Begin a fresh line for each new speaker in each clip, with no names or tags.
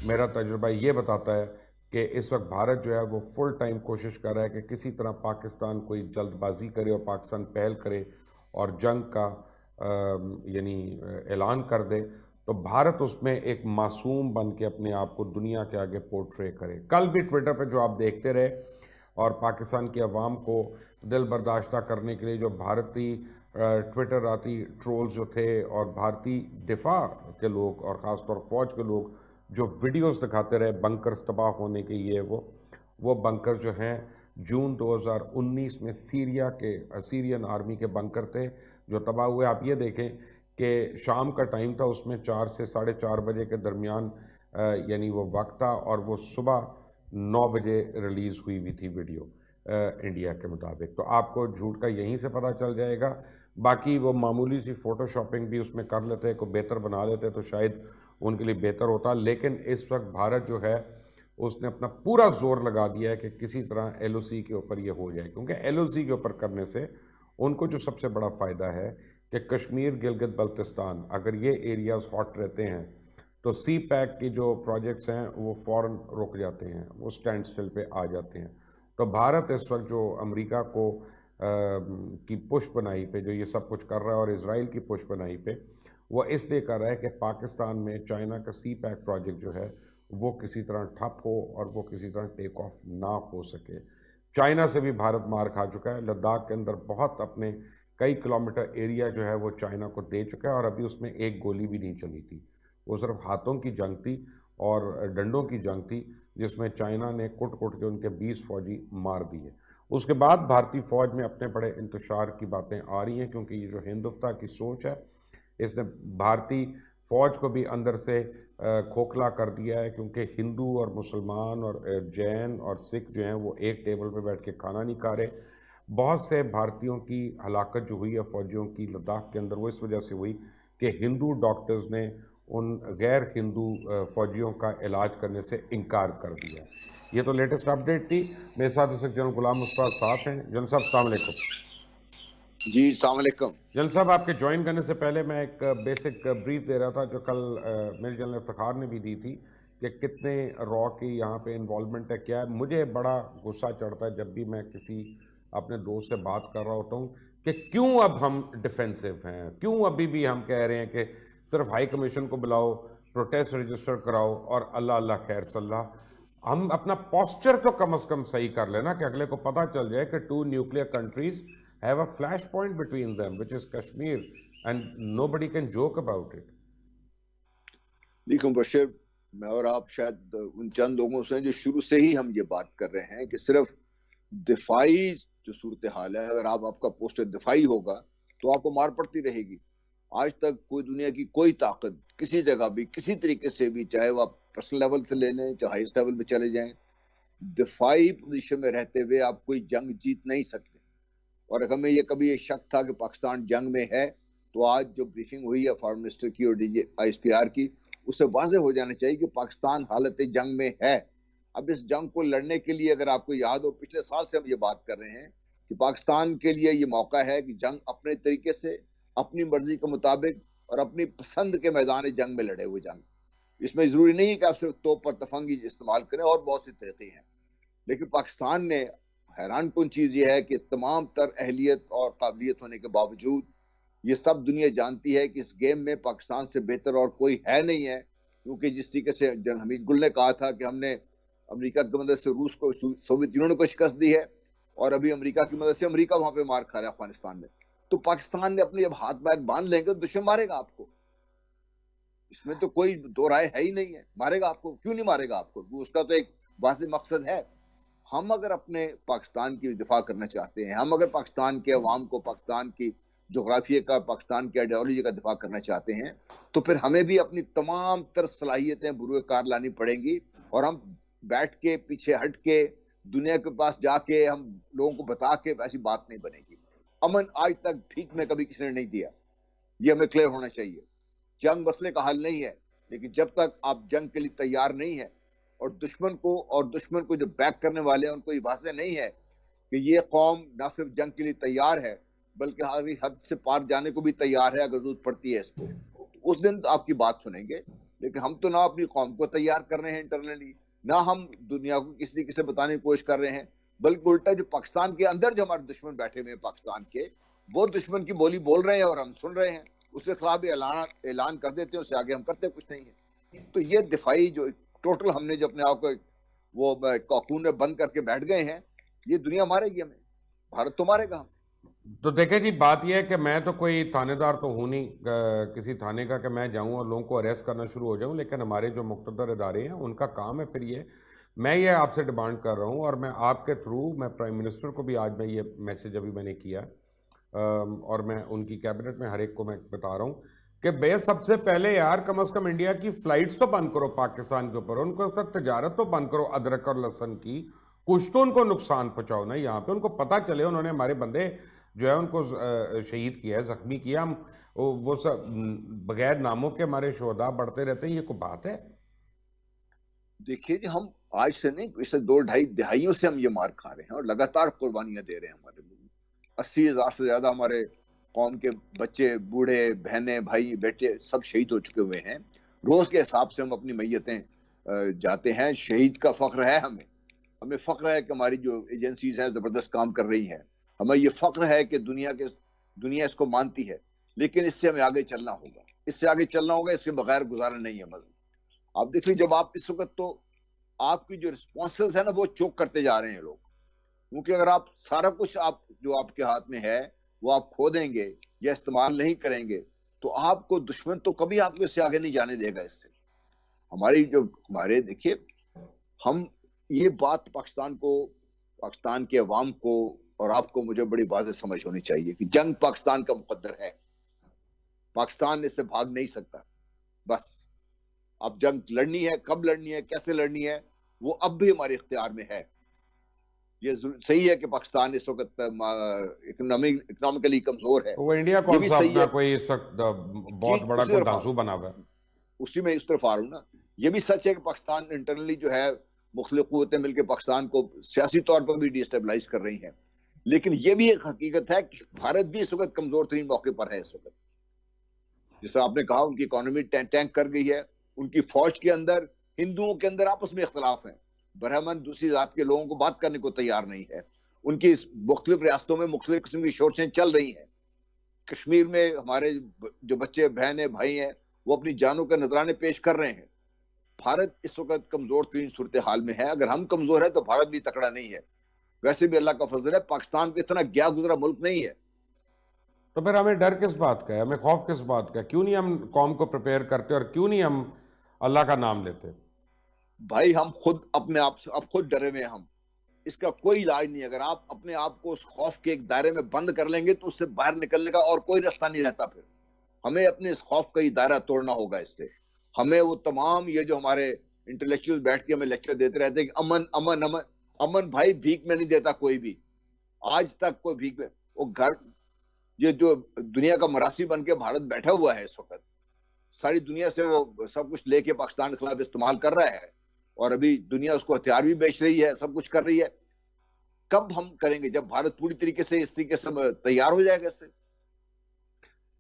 میرا تجربہ یہ بتاتا ہے کہ اس وقت بھارت جو ہے وہ فل ٹائم کوشش کر رہا ہے کہ کسی طرح پاکستان کوئی جلد بازی کرے اور پاکستان پہل کرے اور جنگ کا یعنی اعلان کر دے، تو بھارت اس میں ایک معصوم بن کے اپنے آپ کو دنیا کے آگے پورٹرے کرے۔ کل بھی ٹویٹر پہ جو آپ دیکھتے رہے اور پاکستان کی عوام کو دل برداشتہ کرنے کے لیے جو بھارتی ٹویٹر آتی ٹرولز جو تھے اور بھارتی دفاع کے لوگ اور خاص طور فوج کے لوگ جو ویڈیوز دکھاتے رہے بنکرز تباہ ہونے کے، یہ وہ بنکر جو ہیں جون 2019 میں سیرین آرمی کے بنکر تھے جو تباہ ہوئے۔ آپ یہ دیکھیں کہ شام کا ٹائم تھا، اس میں 4 سے 4:30 بجے کے درمیان یعنی وہ وقت تھا، اور وہ صبح 9 بجے ریلیز ہوئی تھی ویڈیو انڈیا کے مطابق۔ تو آپ کو جھوٹ کا یہیں سے پتہ چل جائے گا۔ باقی وہ معمولی سی فوٹو شاپنگ بھی اس میں کر لیتے، کو بہتر بنا لیتے تو شاید ان کے لیے بہتر ہوتا، لیکن اس وقت بھارت جو ہے اس نے اپنا پورا زور لگا دیا ہے کہ کسی طرح ایل او سی کے اوپر یہ ہو جائے، کیونکہ ایل او سی کے اوپر کرنے سے ان کو جو سب سے بڑا فائدہ ہے کہ کشمیر، گلگت بلتستان، اگر یہ ایریاز ہاٹ رہتے ہیں تو سی پیک کی جو پروجیکٹس ہیں وہ فوراً رک جاتے ہیں، وہ سٹینڈ سٹل پہ آ جاتے ہیں۔ تو بھارت اس وقت جو امریکہ کو کی پش بنائی پہ جو یہ سب کچھ کر رہا ہے اور اسرائیل کی پش بنائی پہ وہ اس لیے کر رہا ہے کہ پاکستان میں چائنا کا سی پیک پروجیکٹ جو ہے وہ کسی طرح ٹھپ ہو اور وہ کسی طرح ٹیک آف نہ ہو سکے۔ چائنا سے بھی بھارت مار کھا چکا ہے، لداخ کے اندر بہت اپنے کئی کلومیٹر ایریا جو ہے وہ چائنا کو دے چکا ہے، اور ابھی اس میں ایک گولی بھی نہیں چلی تھی، وہ صرف ہاتھوں کی جنگ تھی اور ڈنڈوں کی جنگ تھی، جس میں چائنا نے کٹ کٹ کے ان کے 20 فوجی مار دیے۔ اس کے بعد بھارتی فوج میں اپنے بڑے انتشار کی باتیں آ رہی ہیں، کیونکہ یہ جو ہندوستان کی سوچ ہے اس نے بھارتی فوج کو بھی اندر سے کھوکھلا کر دیا ہے، کیونکہ ہندو اور مسلمان اور جین اور سکھ جو ہیں وہ ایک ٹیبل پہ بیٹھ کے کھانا نہیں کھا رہے۔ بہت سے بھارتیوں کی ہلاکت جو ہوئی ہے فوجیوں کی لداخ کے اندر وہ اس وجہ سے ہوئی کہ ہندو ڈاکٹرز نے ان غیر ہندو فوجیوں کا علاج کرنے سے انکار کر دیا۔ یہ تو لیٹسٹ اپڈیٹ تھی۔ میرے ساتھ اس وقت جنرل غلام مصطفیٰ ساتھ ہیں۔ جنرل صاحب السلام علیکم۔
جی السلام علیکم۔
جنرل صاحب آپ کے جوائن کرنے سے پہلے میں ایک بیسک بریف دے رہا تھا جو کل میری جنرل افتخار نے بھی دی تھی کہ کتنے را کی یہاں پہ انوالومنٹ ہے، کیا ہے۔ مجھے بڑا غصہ چڑھتا ہے جب بھی میں کسی اپنے دوست سے بات کر رہا ہوتا ہوں کہ کیوں اب ہم ڈیفینسو ہیں، کیوں ابھی بھی ہم کہہ رہے ہیں کہ صرف ہائی کمیشن کو بلاؤ، پروٹیسٹ رجسٹر کراؤ اور اللہ اللہ خیر صلی اللہ۔ ہم اپنا پوسچر تو کم از کم صحیح کر لینا کہ اگلے کو پتہ چل جائے کہ 2 nuclear countries have a flashpoint between them which is Kashmir and nobody can joke about it.
دیکھو بشیر، میں اور آپ شاید ان چند لوگوں سے جو شروع سے ہی ہم یہ بات کر رہے ہیں کہ صرف دفاعی جو صورتحال ہے، اگر آپ کا پوسٹر دفاعی ہوگا تو آپ کو مار پڑتی رہے گی۔ آج تک کوئی دنیا کی کوئی طاقت کسی جگہ بھی کسی طریقے سے بھی، چاہے وہ آپ پرسنل لیول سے لے لیں چاہے ہائیسٹ لیول پہ چلے جائیں، دفاعی پوزیشن میں رہتے ہوئے آپ کوئی جنگ جیت نہیں سکتے۔ اور اگر ہمیں یہ کبھی یہ شک تھا کہ پاکستان جنگ میں ہے تو آج جو بریفنگ ہوئی ہے فارن منسٹر کی اور آئی ایس پی آر کی، اس سے واضح ہو جانا چاہیے کہ پاکستان حالت جنگ میں ہے۔ اب اس جنگ کو لڑنے کے لیے اگر آپ کو یاد ہو پچھلے سال سے ہم یہ بات کر رہے ہیں کہ پاکستان کے لیے یہ موقع ہے کہ جنگ اپنے طریقے سے اپنی مرضی کے مطابق اور اپنی پسند کے میدان جنگ میں لڑے ہوئے جنگ۔ اس میں ضروری نہیں ہے کہ آپ صرف توپ پر تفنگی استعمال کریں، اور بہت سی طریقے ہیں، لیکن پاکستان نے حیران کن چیز یہ ہے کہ تمام تر اہلیت اور قابلیت ہونے کے باوجود یہ سب دنیا جانتی ہے کہ اس گیم میں پاکستان سے بہتر اور کوئی ہے نہیں ہے، کیونکہ جس طریقے سے جنرل حمید گل نے کہا تھا کہ ہم نے امریکہ کی مدد سے روس کو، سوویت یونین کو شکست دی ہے، اور ابھی امریکہ کی مدد سے امریکہ وہاں پہ مار کھا رہا ہے افغانستان میں، تو پاکستان نے اپنے جب ہاتھ پیر باندھ لیں گے تو دشمن مارے گا آپ کو، اس میں تو کوئی دو رائے ہے ہی نہیں ہے، مارے گا آپ کو، کیوں نہیں مارے گا آپ کو، اس کا تو ایک واضح مقصد ہے۔ ہم اگر اپنے پاکستان کی دفاع کرنا چاہتے ہیں، ہم اگر پاکستان کے عوام کو، پاکستان کی جغرافیے کا، پاکستان کی آئیڈیالوجی کا دفاع کرنا چاہتے ہیں، تو پھر ہمیں بھی اپنی تمام تر صلاحیتیں بروئے کار لانی پڑیں گی، اور ہم بیٹھ کے پیچھے ہٹ کے دنیا کے پاس جا کے ہم لوگوں کو بتا کے ایسی بات نہیں بنے گی۔ امن آج تک بھیک میں کبھی کسی نے نہیں دیا، یہ ہمیں کلیئر ہونا چاہیے۔ جنگ مسئلے کا حل نہیں ہے، لیکن جب تک آپ جنگ کے لیے تیار نہیں ہیں اور دشمن کو جو بیک کرنے والے ہیں ان کو یہ واضح نہیں ہے کہ یہ قوم نہ صرف جنگ کے لیے تیار ہے بلکہ ہر حد سے پار جانے کو بھی تیار ہے اگر ضرورت پڑتی ہے اس کو، اس دن آپ کی بات سنیں گے۔ لیکن ہم تو نہ اپنی قوم کو تیار کر رہے ہیں انٹرنلی، نہ ہم دنیا کو کسی طریقے سے بتانے کی کوشش کر رہے ہیں، بلکہ الٹا جو پاکستان کے اندر جو ہمارے دشمن بیٹھے ہوئے ہیں پاکستان کے، وہ دشمن کی بولی بول رہے ہیں اور ہم سن رہے ہیں، اس کے خلاف بھی اعلان کر دیتے ہیں، اس سے آگے ہم کرتے کچھ نہیں ہیں. تو یہ دفاعی جو ٹوٹل ہم نے جو اپنے آپ کو وہ کاکون میں بند کر کے بیٹھ گئے ہیں، یہ دنیا مارے گی ہمیں، بھارت تو مارے گا ہم.
تو دیکھیں جی، بات یہ ہے کہ میں تو کوئی تھانے دار تو ہوں نہیں کسی تھانے کا کہ میں جاؤں اور لوگوں کو اریسٹ کرنا شروع ہو جاؤں، لیکن ہمارے جو مقتدر ادارے ہیں ان کا کام ہے پھر یہ. میں یہ آپ سے ڈیمانڈ کر رہا ہوں، اور میں آپ کے تھرو میں پرائم منسٹر کو بھی آج میں یہ میسج ابھی میں نے کیا، اور میں ان کی کیبنٹ میں ہر ایک کو میں بتا رہا ہوں کہ بے سب سے پہلے یار کم از کم انڈیا کی فلائٹس تو بند کرو پاکستان کے اوپر، ان کو ساتھ تجارت تو بند کرو ادرک اور لہسن کی، کچھ تو ان کو نقصان پہنچاؤ نا یہاں پہ، ان کو پتہ چلے انہوں نے ہمارے بندے جو ہے ان کو شہید کیا ہے، زخمی کیا، ہم وہ سب بغیر ناموں کے ہمارے شہداء بڑھتے رہتے ہیں، یہ کوئی بات ہے؟
دیکھیے جی، ہم آج سے نہیں، پچھلے 2-2.5 دہائیوں سے ہم یہ مار کھا رہے ہیں اور لگاتار قربانیاں دے رہے ہیں. ہمارے ملک 80,000 سے زیادہ ہمارے قوم کے بچے، بوڑھے، بہنیں، بھائی، بیٹے سب شہید ہو چکے ہوئے ہیں. روز کے حساب سے ہم اپنی میتیں جاتے ہیں. شہید کا فخر ہے ہمیں فخر ہے کہ ہماری جو ایجنسیز ہیں زبردست کام کر رہی ہیں. ہمیں یہ فخر ہے کہ دنیا اس کو مانتی ہے. لیکن اس سے ہمیں آگے چلنا ہوگا، اس کے بغیر گزارا نہیں ہے مزید. آپ دیکھ لیجیے، جب آپ اس وقت تو آپ کی جو رسپانسز ہیں نا وہ چوک کرتے جا رہے ہیں لوگ، کیونکہ اگر آپ سارا کچھ جو آپ کے ہاتھ میں ہے وہ آپ کھو دیں گے یا استعمال نہیں کریں گے تو آپ کو دشمن تو کبھی آپ کو اس سے آگے نہیں جانے دے گا. اس سے ہمارے دیکھیے، ہم یہ بات پاکستان کے عوام کو اور آپ کو مجھے بڑی واضح سمجھ ہونی چاہیے کہ جنگ پاکستان کا مقدر ہے. پاکستان اس سے بھاگ نہیں سکتا. بس اب جنگ لڑنی ہے، کب لڑنی ہے، کیسے لڑنی ہے، وہ اب بھی ہمارے اختیار میں ہے. یہ صحیح ہے کہ پاکستان اس وقت اکنامکلی کمزور ہے،
وہ انڈیا
یہ
کون
بھی
سا
صحیح
اپنا
ہے.
کوئی اس وقت
جی،
بہت بڑا کوئی دھانسو بنا ہوا ہے؟
اسی میں اس طرف آ رہا ہوں نا. یہ بھی سچ ہے کہ پاکستان انٹرنلی جو ہے مختلف قوتیں مل کے پاکستان کو سیاسی طور پر بھی ڈی اسٹیبلائز کر رہی ہیں. لیکن یہ بھی ایک حقیقت ہے کہ بھارت بھی اس وقت کمزور ترین موقع پر ہے. اس وقت جس طرح آپ نے کہا ان کی اکانومی ٹینک کر گئی ہے، ان کی فوج کے اندر ہندوؤں کے اندر آپس میں اختلاف ہیں، برہمن دوسری ذات کے لوگوں کو بات کرنے کو تیار نہیں ہے. ان کی مختلف ریاستوں میں مختلف قسم کی شورشیں چل رہی ہیں. کشمیر میں ہمارے جو بچے، بہنیں، بھائی ہیں وہ اپنی جانوں کے نذرانے پیش کر رہے ہیں. بھارت اس وقت کمزور ترین صورتحال میں ہے. اگر ہم کمزور ہیں تو بھارت بھی تکڑا نہیں ہے. ویسے بھی اللہ کا فضل ہے، پاکستان کو اتنا گیا گزرا ملک نہیں ہے.
تو پھر ہمیں ڈر کس بات کا ہے، ہمیں خوف کس بات کا ہے؟ کیوں نہیں ہم قوم کو پریپیئر کرتے اور کیوں نہیں ہم اللہ کا نام لیتے؟
بھائی ہم خود اپنے آپ سے اب خود ڈرے ہوئے. ہم اس کا کوئی علاج نہیں. اگر آپ اپنے آپ کو اس خوف کے ایک دائرے میں بند کر لیں گے تو اس سے باہر نکلنے کا اور کوئی راستہ نہیں رہتا. پھر ہمیں اپنے اس خوف کا یہ دائرہ توڑنا ہوگا. اس سے ہمیں وہ تمام یہ جو ہمارے انٹلیکچوئل بیٹھ کے ہمیں لیکچر دیتے رہتے ہیں کہ امن امن امن امن، بھائی بھیک میں نہیں دیتا کوئی بھی. آج تک کوئی بھیک میں وہ گھر، یہ جو دنیا کا مراسی بن کے بھارت بیٹھا ہوا ہے اس وقت، ساری دنیا سے وہ سب کچھ لے کے پاکستان کے خلاف استعمال کر رہا ہے اور ابھی دنیا اس کو ہتھیار بھی بیچ رہی ہے، سب کچھ کر رہی ہے. کب ہم کریں گے؟ جب بھارت پوری طریقے سے اس طریقے سے تیار ہو جائے گا. اس سے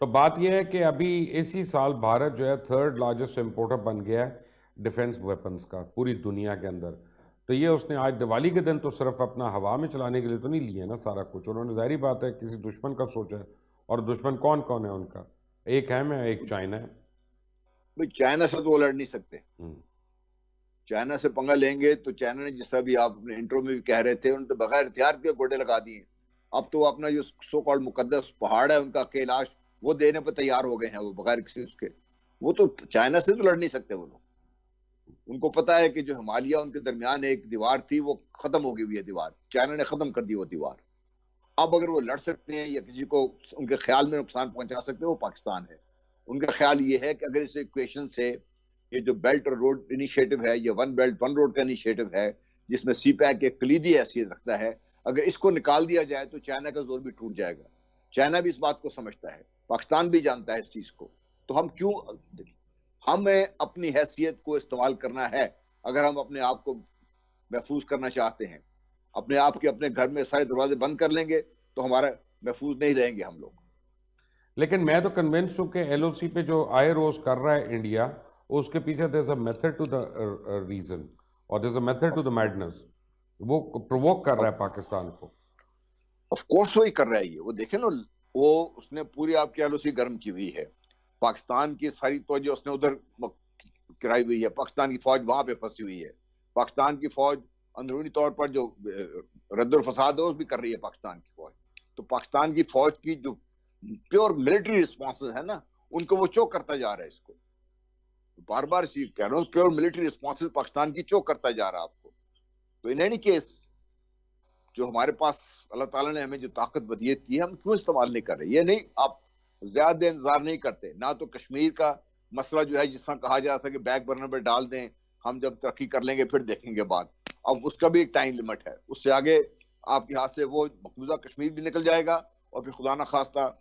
تو بات یہ ہے کہ ابھی اسی سال بھارت جو ہے 3rd لارجسٹ امپورٹر بن گیا ہے ڈیفنس ویپنز کا پوری دنیا کے اندر. تو یہ اس نے آج دیوالی کے دن تو صرف اپنا ہوا میں چلانے کے لیے تو نہیں لیا نا سارا کچھ. انہوں نے ظاہری بات ہے کسی دشمن کا سوچا ہے، اور دشمن کون کون ہے ان کا؟ ایک ہے میں، ایک چائنا ہے.
بھائی چائنا سے تو وہ لڑ نہیں سکتے. چائنا سے پنگا لیں گے تو چائنا نے، جس طرح بھی آپ اپنے انٹرو میں بھی کہہ رہے تھے، انہوں نے بغیر ہتھیار کے گوڈے لگا دیے. اب تو اپنا جو سو کالڈ مقدس پہاڑ ہے ان کا کیلاش، وہ دینے پہ تیار ہو گئے ہیں. وہ بغیر کسی اس کے، وہ تو چائنا سے تو لڑ نہیں سکتے وہ لوگ. ان کو پتا ہے کہ جو ہمالیہ ان کے درمیان ایک دیوار تھی وہ ختم ہو گئی ہوئی ہے. دیوار چائنا نے ختم کر دی وہ دیوار. اب اگر وہ لڑ سکتے ہیں یا کسی کو ان کے خیال میں نقصان پہنچا سکتے ہیں وہ پاکستان ہے. ان کا خیال یہ ہے کہ اگر اس ایکویشن سے یہ جو بیلٹ اور روڈ انیشیٹو ہے، یہ ون بیلٹ ون روڈ کا انیشیٹو ہے جس میں سی پیک ایک کلیدی حیثیت رکھتا ہے، اگر اس کو نکال دیا جائے تو چائنا کا زور بھی ٹوٹ جائے گا. چائنا بھی اس بات کو سمجھتا ہے، پاکستان بھی جانتا ہے اس چیز کو. تو ہم کیوں، ہمیں اپنی حیثیت کو استعمال کرنا ہے. اگر ہم اپنے آپ کو محفوظ کرنا چاہتے ہیں، اپنے آپ کے اپنے گھر میں سارے دروازے بند کر لیں گے تو ہمارا محفوظ نہیں رہیں گے ہم لوگ.
لیکن میں تو کنونس ہوں کہ ایل او سی پہ جو آئے روز کر رہا ہے انڈیا، اس کے پیچھے there's a method to the reason اور there's a method to the madness. وہ پرووک کر رہا ہے پاکستان کو.
آف کورس وہی کر رہا ہے. یہ وہ دیکھیں نا, وہ اس نے پوری آپ کی LOC گرم کی ہوئی ہے. پاکستان کی ساری توجہ اس نے ادھر کرائی ہوئی ہے. پاکستان کی فوج وہاں پہ پھنسی ہوئی ہے. پاکستان کی فوج اندرونی طور پر جو رد الفساد ہے وہ بھی کر رہی ہے پاکستان کی فوج. تو پاکستان کی فوج کی جو پیور ملٹری رسپانسز ہے نا, ان کو وہ چوک کرتا جا رہا ہے. اس کو بار بار اسی کہہ رہا ہوں, پیور ملٹری رسپانسز پاکستان کی چوک کرتا جا رہا ہے آپ کو. تو ان اینی کیس جو ہمارے پاس اللہ تعالیٰ نے ہمیں جو طاقت ودیت کی ہے, ہم کیوں استعمال نہیں کر رہے؟ یہ نہیں آپ زیادہ انتظار نہیں کرتے. نہ تو کشمیر کا مسئلہ جو ہے جس طرح کہا جاتا ہے کہ بیک برنر پہ ڈال دیں, ہم جب ترقی کر لیں گے پھر دیکھیں گے بات. اب اس کا بھی ایک ٹائم لمٹ ہے. اس سے آگے آپ کے ہاتھ سے وہ مقبوضہ کشمیر بھی نکل جائے گا, اور پھر خدا نہ خواستہ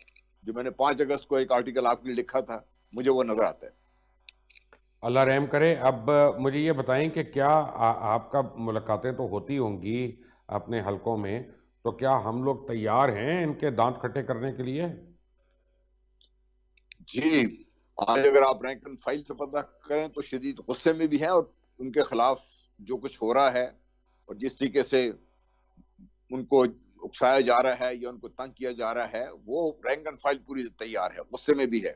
جو میں نے 5 اگست کو ایک آرٹیکل آپ کے لیے لکھا تھا, مجھے وہ نظر آتا ہے.
اللہ رحم کرے. اب مجھے یہ بتائیں کہ کیا آپ کا ملاقاتیں تو ہوتی ہوں گی اپنے حلقوں میں, تو کیا ہم لوگ تیار ہیں ان کے دانت کھٹے کرنے کے لیے؟
جی, آج اگر آپ رینک اینڈ فائل سے پتہ کریں تو شدید غصے میں بھی ہیں, اور ان کے خلاف جو کچھ ہو رہا ہے اور جس طریقے سے ان کو اکسایا جا رہا ہے یا ان کو تنگ کیا جا رہا ہے, وہ رینک اینڈ فائل پوری تیار ہے, غصے میں بھی ہے.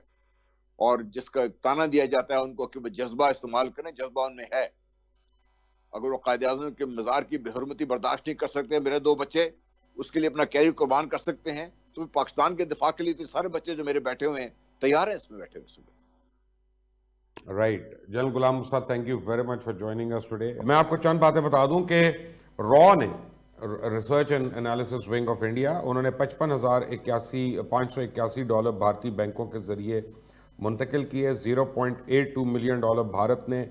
اور جس کا تانا دیا جاتا ہے ان کو کہ وہ جذبہ استعمال کریں, جذبہ ان میں ہے. اگر وہ قائد اعظم کے مزار کی بے حرمتی برداشت نہیں کر سکتے, میرے 2 بچے اس کے لیے اپنا کیریئر قربان کر سکتے ہیں, تو پاکستان کے دفاع کے لیے تو سارے بچے جو میرے بیٹھے ہوئے ہیں تیار ہیں اس میں بیٹھے ہوئے.
Right. General Ghulam Mustafa, thank you very much for joining us today. میں آپ کو چند باتیں بتا دوں کہ را نے research and analysis wing of India, انہوں نے $55,581 بھارتی بینکوں کے ذریعے منتقل کیے. $0.82 ملین بھارت نے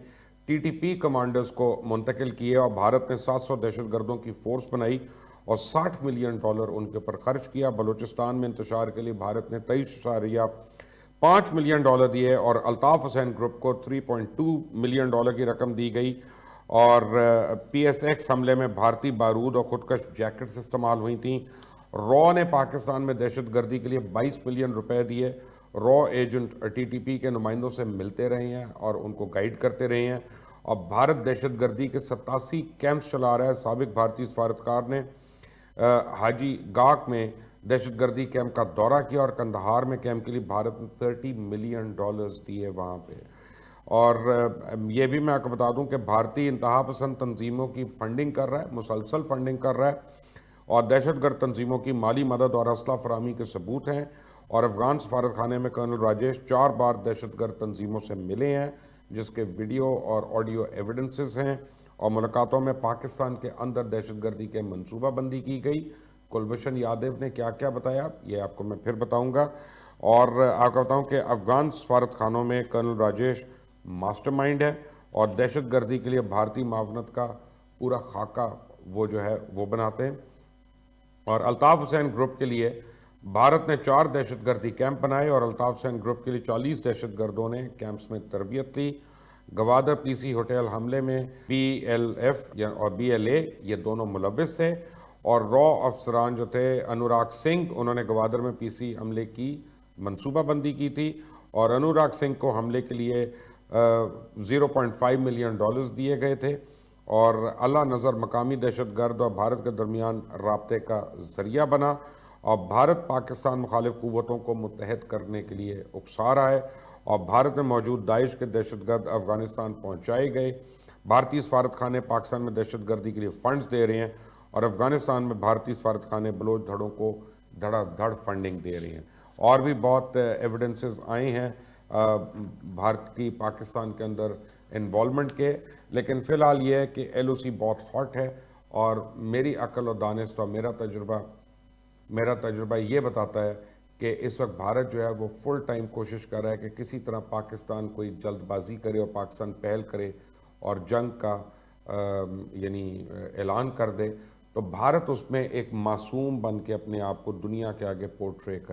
TTP کمانڈرز کو منتقل کیے, اور بھارت نے 700 دہشت گردوں کی فورس بنائی اور $60 ملین ان کے پر خرچ کیا. بلوچستان میں انتشار کے لیے بھارت نے $23.5 ملین دیے, اور الطاف حسین گروپ کو $3.2 ملین کی رقم دی گئی. اور PSX حملے میں بھارتی بارود اور خودکش جیکٹس استعمال ہوئی تھیں. را نے پاکستان میں دہشت گردی کے لیے $22 ملین دیے. را ایجنٹ TTP کے نمائندوں سے ملتے رہے ہیں اور ان کو گائیڈ کرتے رہے ہیں. اور بھارت دہشت گردی کے 87 کیمپس چلا رہا ہے. سابق بھارتی سفارتکار نے حاجی گاک میں دہشت گردی کیمپ کا دورہ کیا, اور کندہار میں کیمپ کے لیے بھارت نے $30 ملین دیے وہاں پہ. اور یہ بھی میں آپ کو بتا دوں کہ بھارتی انتہا پسند تنظیموں کی فنڈنگ کر رہا ہے, مسلسل فنڈنگ کر رہا ہے, اور دہشت گرد تنظیموں کی مالی مدد اور اسلحہ فراہمی کے ثبوت ہیں. اور افغان سفارت خانے میں کرنل راجیش 4 بار دہشت گرد تنظیموں سے ملے ہیں, جس کے ویڈیو اور آڈیو ایویڈنسز ہیں. اور ملاقاتوں میں پاکستان کے اندر دہشت گردی کے منصوبہ بندی کی گئی. کلبھوشن یادو نے کیا کیا بتایا یہ آپ کو میں پھر بتاؤں گا. اور آپ کو بتاؤں کہ افغان سفارت خانوں میں کرنل راجیش ماسٹر مائنڈ ہے, اور دہشت گردی کے لیے بھارتی معاونت کا پورا خاکہ وہ جو ہے وہ بناتے ہیں. اور الطاف حسین گروپ کے لیے بھارت نے 4 دہشت گردی کیمپ بنائے, اور الطاف حسین گروپ کے لیے 40 دہشت گردوں نے کیمپس میں تربیت لی. گوادر PC ہوٹل حملے میں BLF اور BLA یہ دونوں ملوث تھے. اور را افسران جو تھے انوراگ سنگھ, انہوں نے گوادر میں PC حملے کی منصوبہ بندی کی تھی, اور انوراگ سنگھ کو حملے کے لیے $0.5 ملین دیے گئے تھے. اور اللہ نظر مقامی دہشت گرد اور بھارت کے درمیان رابطے کا ذریعہ بنا, اور بھارت پاکستان مخالف قوتوں کو متحد کرنے کے لیے اکسا رہا ہے. اور بھارت میں موجود داعش کے دہشت گرد افغانستان پہنچائے گئے. بھارتی سفارت خانے پاکستان میں دہشت گردی کے لیے فنڈز دے رہے ہیں, اور افغانستان میں بھارتی سفارت خانے بلوچ دھڑوں کو دھڑا دھڑ فنڈنگ دے رہے ہیں. اور بھی بہت ایویڈنسز آئے ہیں بھارت کی پاکستان کے اندر انوالومنٹ کے. لیکن فی الحال یہ ہے کہ LOC بہت ہاٹ ہے, اور میری عقل اور دانست اور میرا تجربہ یہ بتاتا ہے کہ اس وقت بھارت جو ہے وہ فل ٹائم کوشش کر رہا ہے کہ کسی طرح پاکستان کوئی جلد بازی کرے اور پاکستان پہل کرے اور جنگ کا یعنی اعلان کر دے, تو بھارت اس میں ایک معصوم بن کے اپنے آپ کو دنیا کے آگے پورٹرے کرے.